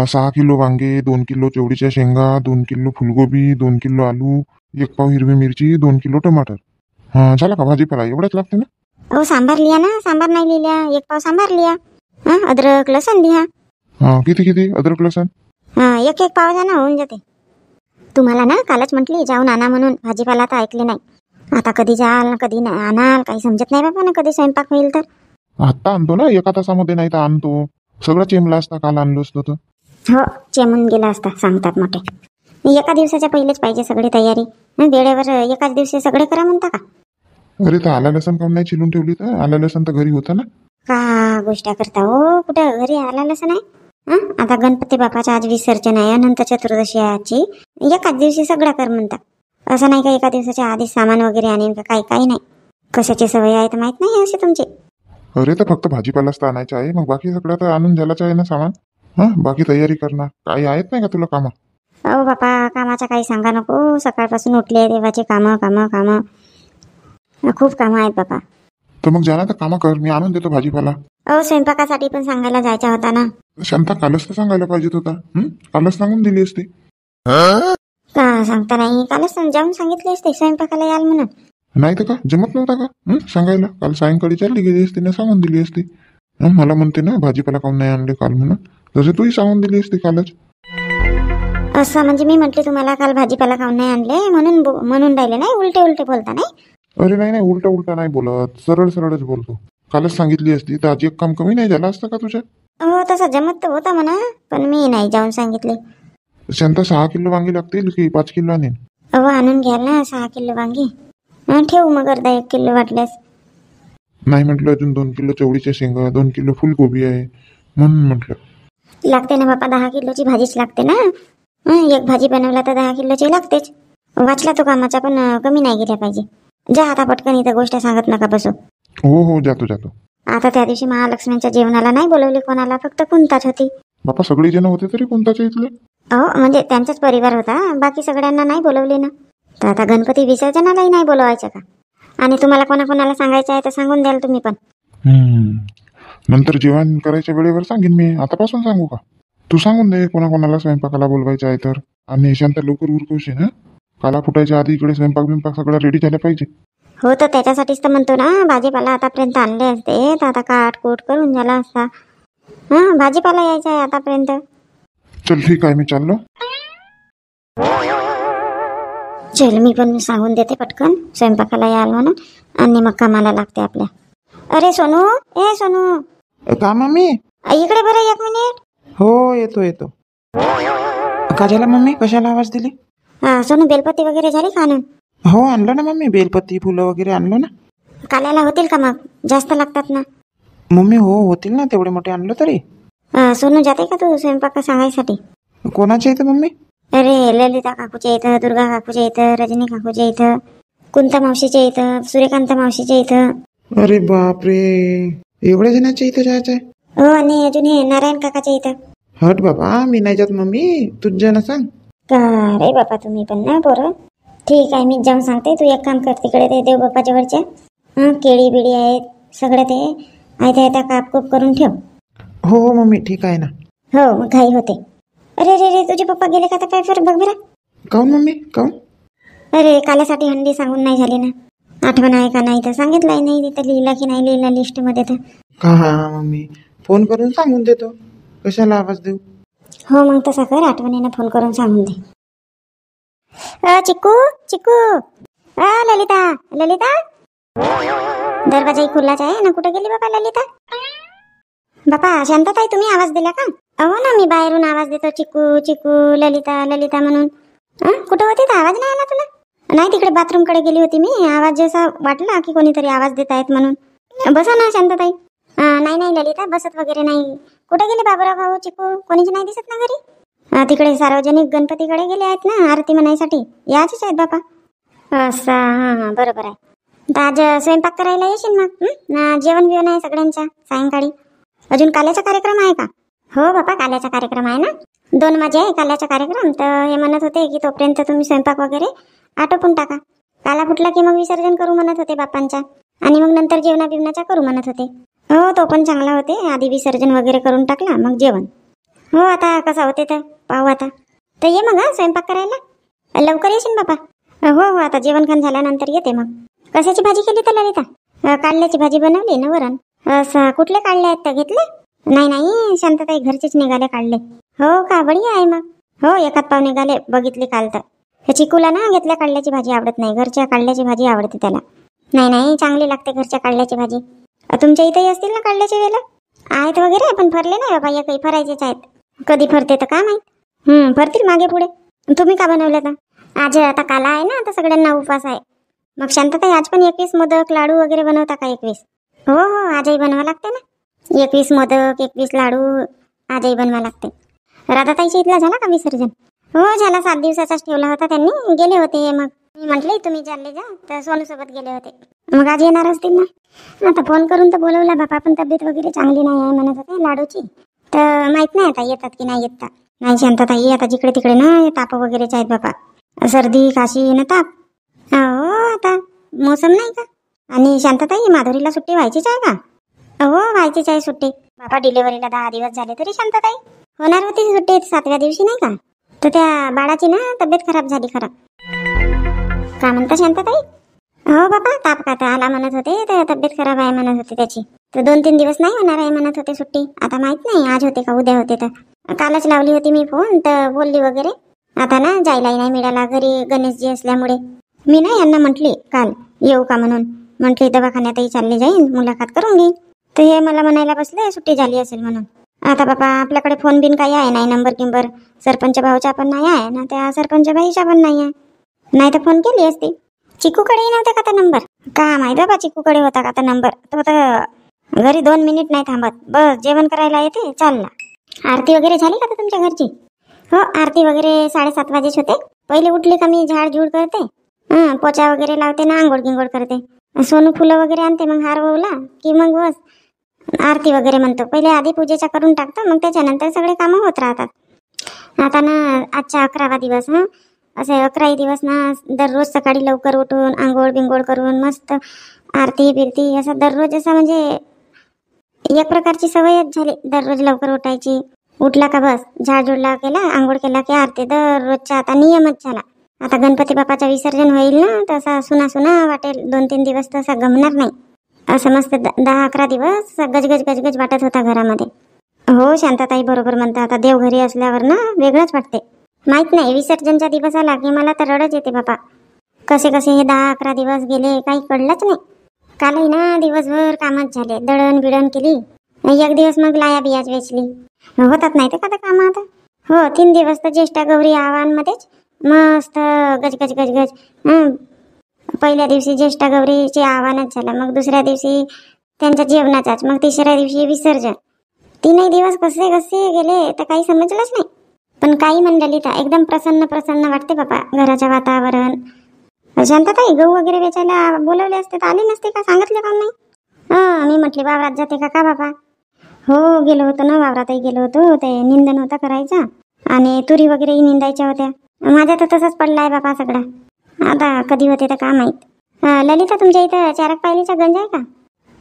6 kilo वांगे, 2 kilo चवळीच्या शेंगा, 2 किलो फुलगोबी, 2 किलो आलू, 1 पाव हिरवी मिरची, 2 किलो टमाटर. झाला का भाजीपाला? एवढंच लागते ना? हो सांबार लिहा ना, सांबार नाही लिहिल्या, 1 पाव सांबार लिहा. अद्रक लसण लिहा. किती किती अद्रक लसण? 1 पाव ना होऊन जाते. तुम्हाला ना कालच म्हटली जाऊन आणा म्हणून, भाजीपाला तर ऐकले नाही. आता कधी जाल ना कधी आणाल काही समजत नाही बाबा ना, कधी स्वयंपाक होईल तर. आत्ता आणतो ना, 1 तासामध्ये, नाही तर आणतो. सगळं चेमला असता काल आणलो असतो तर. हो चेमून गेला असता सांगतात मोठे. एका दिवसाच्या पहिलेच पाहिजे सगळी तयारी. वेळेवर एकाच दिवशी सगळे करा म्हणता का? अरे तर आला लसण काऊन नाही चिरून ठेवली? तर आला लसण तर घरी होता ना. का गोष्ट करता हो, कुठं घरी आला लसण आहे? आता गणपती बापाचा आज विसर्जन आहे, अनंत चतुर्दशी आहे आजची. एकाच दिवशी सगळं कर म्हणता. असं नाही का एका दिवसाच्या आधी सामान वगैरे आणेन का? काही नाही. कशाची सवय आहे तर माहित नाही असे तुमची. अरे तर फक्त भाजीपालाच तर आणायचा आहे, मग बाकी सगळं तर आणून झालाच आहे ना सामान. बाकी तयारी करणार काही आहेत नाही का तुला कामं? अहो बापा कामाचा काही सांगा नको. सकाळपासून उठले देवाचे कामं कामं कामं, खूप कामं आहेत बापा. तर मग जाना तर कामं कर, मी आणून देतो भाजीपाला. अहो स्वयंपाकासाठी पण सांगायला जायचा होता ना. शांता कालच तर सांगायला पाहिजेत होता. कालच सांगून दिली असती. का सांगता नाही? कालच जाऊन सांगितले असते स्वयंपाकाला याल म्हणून. नाही तर का जमत नव्हता का सांगायला? काल सायंकाळी चालली गेली असती ना, सांगून दिली असती. मला म्हणते ना भाजीपाला काऊन नाही आणले काल म्हणून, तसे तूही सांगून दिली असती कालच. असं म्हणजे मी म्हटले तुम्हाला काल भाजीपाला खाऊन नाही आणले म्हणून राहिले नाही, उलटे उलटे बोलता नाही. अरे नाही नाही, उलटा उलटा नाही बोलत, सरळ सरळच बोलतो. कालच सांगितली असती तर आज एक काम कमी नाही झालं असतं का तुझ्या? हो तसं जमत तर होता म्हणा, पण मी नाही जाऊन सांगितले. शांता 6 किलो वांगी लागतील की 5 किलो आणेन? अहो आणून घ्याल ना 6 किलो वांगी. ठेवू मग अर्धा 1 किलो वाटल्यास. नाही म्हटलं अजून 2 किलो चवळीच्या शेंगा, 2 किलो फुलगोबी आहे म्हणून म्हटलं. लागते ना बापा, 10 किलोची भाजीच लागते ना. एक भाजी बनवला तर 10 किलोची लागतेच. वाचला तो कामाचा, पण कमी नाही गेल्या पाहिजे. जा आता पटकन, इथं गोष्ट सांगत नका बसू. हो जातो जातो. आता त्या दिवशी महालक्ष्मीच्या जेवणाला नाही बोलवली कोणाला, फक्त कुंताच होती. बापा सगळे जण होते तरी कोणताच्या इथले? हो म्हणजे त्यांचाच परिवार होता, बाकी सगळ्यांना नाही बोलवले ना. तर आता गणपती विसर्जनालाही नाही बोलवायचं का? आणि तुम्हाला कोणाकोणाला सांगायचं आहे तर सांगून द्याल तुम्ही पण. नंतर जेवण करायच्या वेळेवर सांगेन मी, आतापासून सांगू का? तू सांगून दे कोणाकोणाला स्वयंपाकाला बोलवायचं आहे तर. आणि शांत लवकर उरकवशील ना, काला फुटायच्या आधी इकडे स्वयंपाक सगळं रेडी झालं पाहिजे. हो तर त्याच्यासाठीच तर म्हणतो ना, भाजीपाला आतापर्यंत आणले असते तर आता काटकूट करून झाला असता. भाजीपाला यायचा आहे आतापर्यंत. चल ठीक आहे, मी चाललो. चल मी पण सांगून देते पटकन स्वयंपाकाला याल म्हणून, आणि मग कामाला लागते आपल्या. अरे सोनू, ए सोनू. का मम्मी? इकडे बरं 1 मिनिट. हो येतो. का झाला मम्मी, कशाला आवाज दिली? सोनू बेलपत्ती वगैरे झाली का आणून? हो आणलं ना मम्मी, बेलपत्ती फुलं वगैरे आणलं ना. काल्याला होतील का मग? जास्त लागतात ना मम्मी. हो होतील ना, तेवढे मोठे आणलं तरी. सोनू जाते का तू स्वयंपाक सांगायसाठी? कोणाच्या इथं मम्मी? अरे ललिता काकूच्या इथं, दुर्गा काकूच्या इथं, रजनी काकूच्या इथं, कुंता मावशीच्या इथं, सूर्यकांत मावशीच्या इथं. अरे बापरे, एवढ्या जणांच्या इथं जायचं आहे? हो, आणि अजून हे नारायण काकाच्या इथं. हट बाबा, मी नाही जात मम्मी, तुझ ना सांग. का रे बापा तुम्ही पण ना पोरं. ठीक आहे, मी जाऊन सांगते. तू एक काम कर, तिकडे ते देव बाप्पाच्या वरच्या केळी बिळी आहेत सगळं, ते आयता कापकूप करून ठेव. हो मम्मी ठीक आहे ना. हो मग घाई होते. अरे रे रे, तुझे पप्पा गेले का? आता काय बघ बरं. काऊन मम्मी, काऊन? अरे काल्यासाठी हंडी सांगून नाही झाली ना. आठवण आहे का नाही तर सांगितलंय नाही, तिथं लिहिला की नाही लिहिला लिस्ट मध्ये तर. हा मम्मी, फोन करून सांगून देतो, कशाला आवाज देऊ. हो मग तसा कर, आठवणीनं फोन करून सांगून दे. चिक्कू चिक्कू, ललिता. दरवाजाही खुलाच आहे ना, कुठे गेली बाबा ललिता? बापा शांतताई, तुम्ही आवाज दिला का? अहो ना, मी बाहेरून आवाज देतो, चिक्कू चिक्कू, ललिता म्हणून. कुठं होती तर आवाज नाही आला तुला? नाही, तिकडे बाथरूम कडे गेली होती मी. आवाज जसा वाटला की कोणीतरी आवाज देत आहेत म्हणून. बसा ना शांतताई. नाही ललिता, बसत वगैरे नाही. कुठे गेले बाबूराव भाऊ, चिक्कू? कोणीच नाही दिसत ना घरी. तिकडे सार्वजनिक गणपतीकडे गेले आहेत ना आरती म्हणायसाठी. याचीच आहेत बापा. असं हां बरोबर आहे. तर आज स्वयंपाक करायला येशील मग? जेवण बिवण आहे सगळ्यांच्या सायंकाळी. अजून काल्याचा कार्यक्रम आहे का? हो बापा, काल्याचा कार्यक्रम आहे ना. 2 वाजे आहे काल्याचा कार्यक्रम. तर हे म्हणत होते की तोपर्यंत तुम्ही स्वयंपाक वगैरे आटोपून टाका. काला फुटला की मग विसर्जन करू म्हणत होते बाप्पांच्या, आणि मग नंतर जेवणा बिवणाच्या करू म्हणत होते. हो तो पण चांगला होते, आधी विसर्जन वगैरे करून टाकला मग जेवण. हो आता कसं होते तर पाहू आता. तर ये मग हा स्वयंपाक करायला. लवकर येशील बाबा. हो हो आता जेवण खाण झाल्यानंतर येते मग. कशाची भाजी केली तर ललिता? कारल्याची भाजी बनवली ना वरण. असं कुठले काढले आहेत तर घेतले? नाही नाही शांतताई घरचेच निघाले काढले. हो का बढिया आहे मग. हो एकात पाव निघाले बघितली काल तर. हे चिकूला ना घेतल्या काढल्याची भाजी आवडत नाही, घरच्या काढल्याची भाजी आवडते त्याला. नाही नाही चांगली लागते घरच्या काढल्याची भाजी. तुमच्या इथेही असतील ना काढल्याचे वेला? आहेत वगैरे पण फरले नाही बाबा, या काही फरायचेच आहेत. कधी फरते तर काय माहित. फरतील मागे पुढे. तुम्ही का बनवलं का? आज आता काला आहे ना, आता सगळ्यांना उपवास आहे. मग शांतताई आज पण 21 मोदक लाडू वगैरे बनवता का? 21? हो हो आजही बनवा लागते ना. 21 मोदक 21 लाडू आजही बनवा लागते. राधाताईच्या इथला झाला का विसर्जन? हो झाला, 7 दिवसाचाच ठेवला होता त्यांनी. गेले होते मग मी म्हटले तुम्ही चालले जा तर सोनू सोबत गेले होते. मग आज येणार असतील ना. आता फोन करून तर बोलवला बापा, पण तब्येत वगैरे चांगली नाही आहे म्हणत होते लाडूची. तर माहित नाही आता येतात की नाही येत. नाही शांतताई आता जिकडे तिकडे ना ताप वगैरेच आहेत बापा. सर्दी काशी न ताप. हो आता मोसम नाही का. आणि शांतताई माधुरीला सुट्टी व्हायचीच आहे का? हो व्हायचीच आहे सुट्टी बापा. डिलिव्हरीला 10 दिवस झाले तरी शांतताई होणार होती सुट्टी 7व्या दिवशी नाही का. तर त्या बाळाची ना तब्येत खराब झाली खराब. का म्हणता शांतताई? हो बापा ताप का आला म्हणत होते, तर तब्येत खराब आहे म्हणत होते त्याची. तर 2-3 दिवस नाही होणार आहे म्हणत होते सुट्टी. आता माहित नाही आज होते का उद्या होते. तर कालच लावली होती मी फोन तर बोलली वगैरे. आता ना जायलाही नाही मिळाला घरी गणेशजी असल्यामुळे. मी ना यांना म्हटली काल येऊ का म्हणून. म्हटली दवाखान्यातही चालली जाईन मुलाखत करून घेईन. तर हे मला म्हणायला बसले सुट्टी झाली असेल म्हणून. आता बापा आपल्याकडे फोन बिन काही आहे नाही, नंबर किंबर सरपंच भाऊचा पण नाही आहे ना, त्या सरपंच बाईचा पण नाही आहे. नाही तर फोन केली असती. चिकूकडेही नव्हता का नंबर? का माहित बाबा चिकूकडे होता का नंबर. तो तर घरी 2 मिनिट नाही थांबत, बस जेवण करायला येते चालला. आरती वगैरे झाली का तुमच्या घरची? हो आरती वगैरे 7:30 वाजेच होते. पहिले उठली का मी झाड झूड करते, पोचा वगैरे लावते ना, आंघोळ गिंगोळ करते. सोनू फुलं वगैरे आणते, मग हार ववला की मग बस आरती वगैरे म्हणतो. पहिले आधी पूजेचा करून टाकतो, मग त्याच्यानंतर सगळे कामं होत राहतात. आता ना आजचा 11वा दिवस. असे 11 दिवस ना दररोज सकाळी लवकर उठून आंघोळ बिंगोळ करून मस्त आरती बिरती असं दररोज, असं म्हणजे एक प्रकारची सवयच झाली दररोज लवकर उठायची. उठला का बस झाड झुडला केला, आंघोळ केला की आरती दररोजचा आता नियमच झाला. आता गणपती बाप्पाचं विसर्जन होईल ना, तसा सुना सुना वाटेल. 2-3 दिवस तसा गमणार नाही. असं मस्त 10-11 दिवस गजगज गजगज वाटत होता घरामध्ये. हो शांताताई बरोबर म्हणता. आता देव घरी असल्यावर ना वेगळंच वाटते. माहित नाही विसर्जनचा दिवस आला की मला तर रडच येते बापा. कसे कसे हे 10-11 दिवस गेले काही कळलंच नाही. कालही ना दिवसभर कामच झाले, दळण बिडण केली. एक दिवस मग लाया बियाज वेचली. होतात नाही ते का कामं आता. हो 3 दिवस तर ज्येष्ठा गौरी आव्हानमध्येच मस्त गजगज गजगज. पहिल्या दिवशी ज्येष्ठा गौरीचे आव्हानच झालं, मग दुसऱ्या दिवशी त्यांच्या जेवणाचाच, मग तिसऱ्या दिवशी विसर्जन. 3 दिवस कसे कसे गेले तर काही समजलंच नाही. पण काही मंडळी तर एकदम प्रसन्न प्रसन्न वाटते बाबा घराचं वातावरण. शांतताई गहू वगैरे वेचायला बोलवले असते तर आले नसते का? सांगितले का नाही? मी म्हटले वावरात जाते का बाबा? हो गेलो होतो ना, वावरातही गेलो होतो. ते निंदन होता करायचा आणि तुरी वगैरेही निंदायच्या होत्या. माझ्या तर तसंच पडला आहे बाबा सगळा. आता कधी होते तर का माहीत. ललिता तुमच्या इथं 4 पायलीचा गंज आहे का?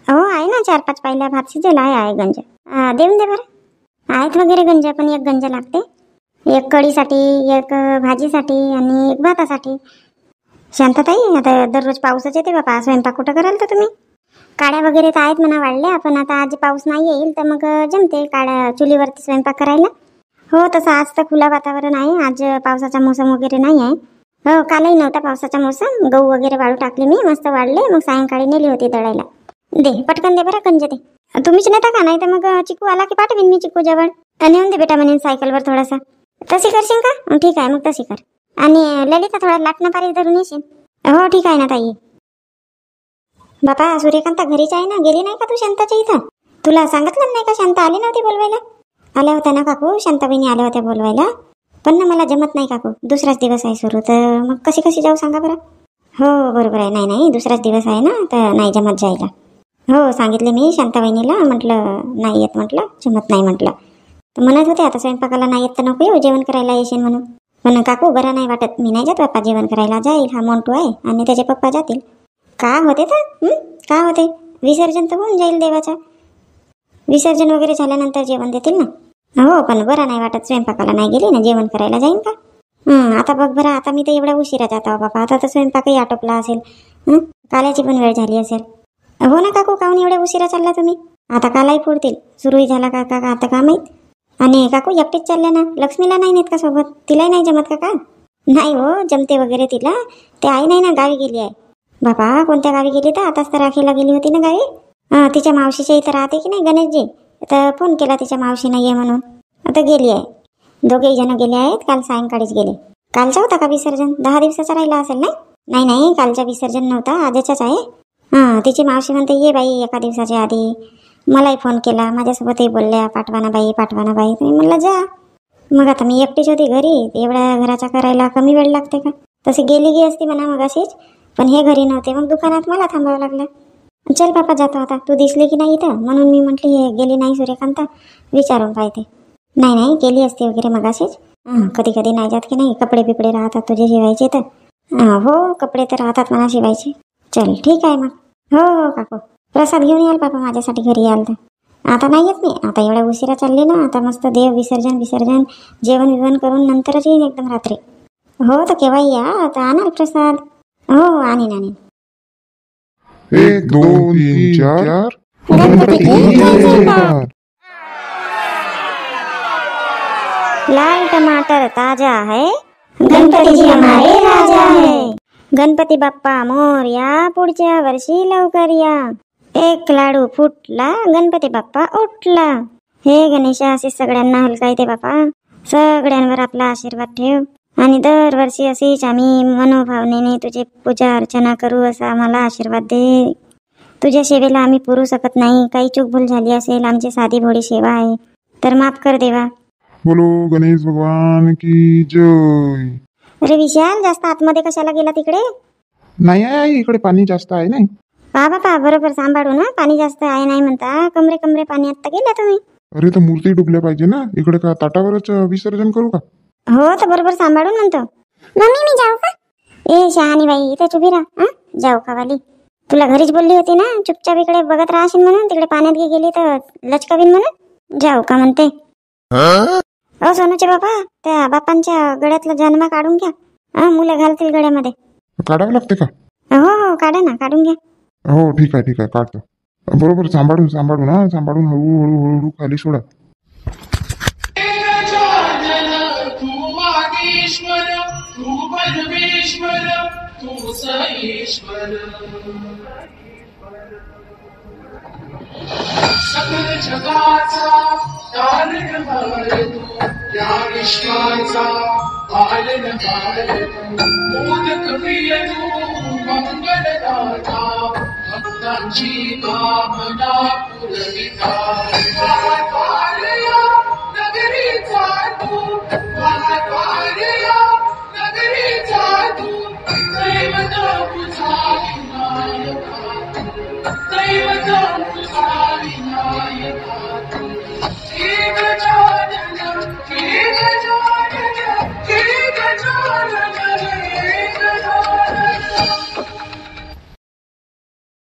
हो आहे ना, 4-5 पायल्या भात शिजेला आहे गंज. देऊन दे बरं. आहेत वगैरे गंज, पण एक गंज लागते. एक कढीसाठी, एक भाजीसाठी आणि एक भातासाठी. शांतताई आता दररोज पाऊसच येते बापा, स्वयंपाक कुठं कराल तर तुम्ही? काड्या वगैरे तर आहेत म्हणा वाढल्या, पण आता आज पाऊस नाही येईल तर मग जमते काड्या चुलीवरती स्वयंपाक करायला. हो तसं आज तर खुला वातावरण आहे, आज पावसाचा मोसम वगैरे नाही आहे. हो कालही नव्हता पावसाचा मोसम. गहू वगैरे वाळू टाकले मी, मस्त वाढले. मग सायंकाळी नेली होती दळायला. दे पटकन दे बरं गंज दे. तुम्हीच नेता का? नाही तर मग चिकू आला की पाठवीन मी चिकू जवळ. नेऊन दे बेटा म्हणेन सायकलवर थोडासा. तशी करशील का? ठीक आहे मग तशी कर. आणि ललिता थोडा लाटणं पारी धरून येशील. हो ठीक आहे ना ताई. बापा सूर्यकांता घरीच आहे ना, गेली नाही का तू शांताच्या इथं? तुला सांगितलं नाही का शांता आली नव्हती बोलवायला? आल्या होत्या ना काकू, शांताबाईनी आल्या होत्या बोलवायला. पण ना मला जमत नाही काकू, दुसराच दिवस आहे सुरू, तर मग कशी जाऊ सांगा बरं. हो बरोबर आहे. नाही दुसराच दिवस आहे ना, तर नाही जमत जायला. हो सांगितले मी शांताबाईनीला, म्हटलं नाही येत, म्हटलं जमत नाही म्हटलं. तर म्हणत होते आता स्वयंपाकाला नाही येत तर नको येऊ, जेवण करायला येशील म्हणून. पण काकू बरं नाही वाटत, मी नाही जात बाप्पा जेवण करायला. जाईल हा मोंटू आहे आणि त्याचे पप्पा जातील. का होते तर का होते, विसर्जन तर होऊन जाईल देवाचा. विसर्जन वगैरे झाल्यानंतर जेवण देतील ना. हो पण बरं नाही वाटत, स्वयंपाकाला नाही गेली ना, जेवण करायला जाईन का? आता बघ बरं, आता मी तर एवढा उशिरा जातो बाबा, आता तर स्वयंपाकही आटोपला असेल. काल्याची पण वेळ झाली असेल. हो ना काकू, काहून एवढ्या उशिरा चालला तुम्ही? आता कालाही फोडतील, सुरूही झाला का का आता का माहीत. आणि काकू एकटीच चालल्या ना, लक्ष्मीला नाही नेत का सोबत? तिलाही नाही जमत का? नाही हो, जमते वगैरे तिला, ते आई नाही ना, गावी गेली आहे. बाबा कोणत्या गावी गेली? तर आताच तर राखीला गेली होती ना गावी. तिच्या मावशीच्या इथं राहते की नाही गणेशजी, तर फोन केला तिच्या मावशीनं ये म्हणून, आता गेली आहे. दोघेही जण गेले आहेत, काल सायंकाळीच गेले. कालचा होता का विसर्जन? 10 दिवसाचा राहिला असेल ना? नाही कालचा विसर्जन नव्हता, आजच्याच आहे. तिची मावशी म्हणते ये बाई एका दिवसाच्या आधी. मलाही फोन केला, माझ्यासोबतही बोलल्या पाठवाना बाई. मी म्हणलं जा. मग आता मी एकटीच होती घरी, एवढ्या घराचा करायला कमी वेळ लागते का? तशी गेली असती म्हणा मग अशीच, पण हे घरी नव्हते, मग दुकानात मला थांबावं लागलं. चल बापा जातो आता, तू दिसली की नाही इथं, म्हणून मी म्हटली हे गेली नाही सूर्यकांता, विचारून पाहते. नाही गेली असते वगैरे मग अशीच. कधी कधी नाही जात की नाही, कपडे बिपडे राहतात तुझे शिवायचे तर. हो कपडे तर राहतात मला शिवायचे. चल ठीक आहे मग. हो काकू, प्रसाद घेऊन याल बाबा माझ्यासाठी घरी याल तर. आता नाही येत मी, आता एवढ्या उशिरा चालले ना, आता मस्त देव विसर्जन जेवण विवण करून नंतरच येईन एकदम रात्री. हो तर केव्हाही या, आता आणाल प्रसाद. हो आणीन. 1 2 3 4 लाल टमाटर ताजा है, गणपती जी हमारे राजा है. गणपती बाप्पा मोरया, पुढच्या वर्षी लवकर या. एक लाडू फुटला, गणपती बाप्पा उठला. हे गणेशा, असे सगळ्यांना हलका येते बापा, सगळ्यांवर आपला आशीर्वाद ठेव. आणि दरवर्षी अशीच आम्ही मनोभावनेने तुझी पूजा अर्चना करू, असा आम्हाला आशीर्वाद दे. तुझ्या सेवेला आम्ही पुरू शकत नाही, काही चूक भूल झाली असेल, आमची साधी भोळी सेवा आहे, तर माफ कर देवा. बोलो गणेश भगवान की जय. अरे विशाल, जास्त आतमध्ये कशाला गेला तिकडे? नाही आहे इकडे पाणी जास्त आहे नाही. बाबा बरोबर सांभाळू ना, पाणी जास्त आहे नाही म्हणता, कमरे पाणी आता गेला तुम्ही. अरे तर मूर्ती डुबल्या पाहिजे ना, इकडे का ताटावरच विसर्जन करू का? हो तर बरोबर सांभाळून म्हणतो. मम्मी मी जाऊ का? ए शहाणी बाई, इथेच उभी राहा. जाऊ का वाली? तुला घरीच बोलली होती ना, चुपचाप इकडे बघत राहशील म्हणून, तिकडे पाण्यात गेली तर लचकावीन म्हणून. जाऊ का म्हणते? सोनूचे बाबा, त्या बापांच्या गळ्यातला जन्मा काढून घ्या, मुलं घालतील गळ्यामध्ये. काढावं लागते का? हो काढा ना, काढून घ्या. हो ठीक आहे काढतो. बरोबर सांभाळून हळूहळू खाली सोडा. तू परमेश्वर, तू सईश्वर, सकल जगाचा तारणहार तू, या विश्वाचा पालनहार तू, मोदक प्रिय तू, मंगलदाता, भक्तांची कामना पुरविता.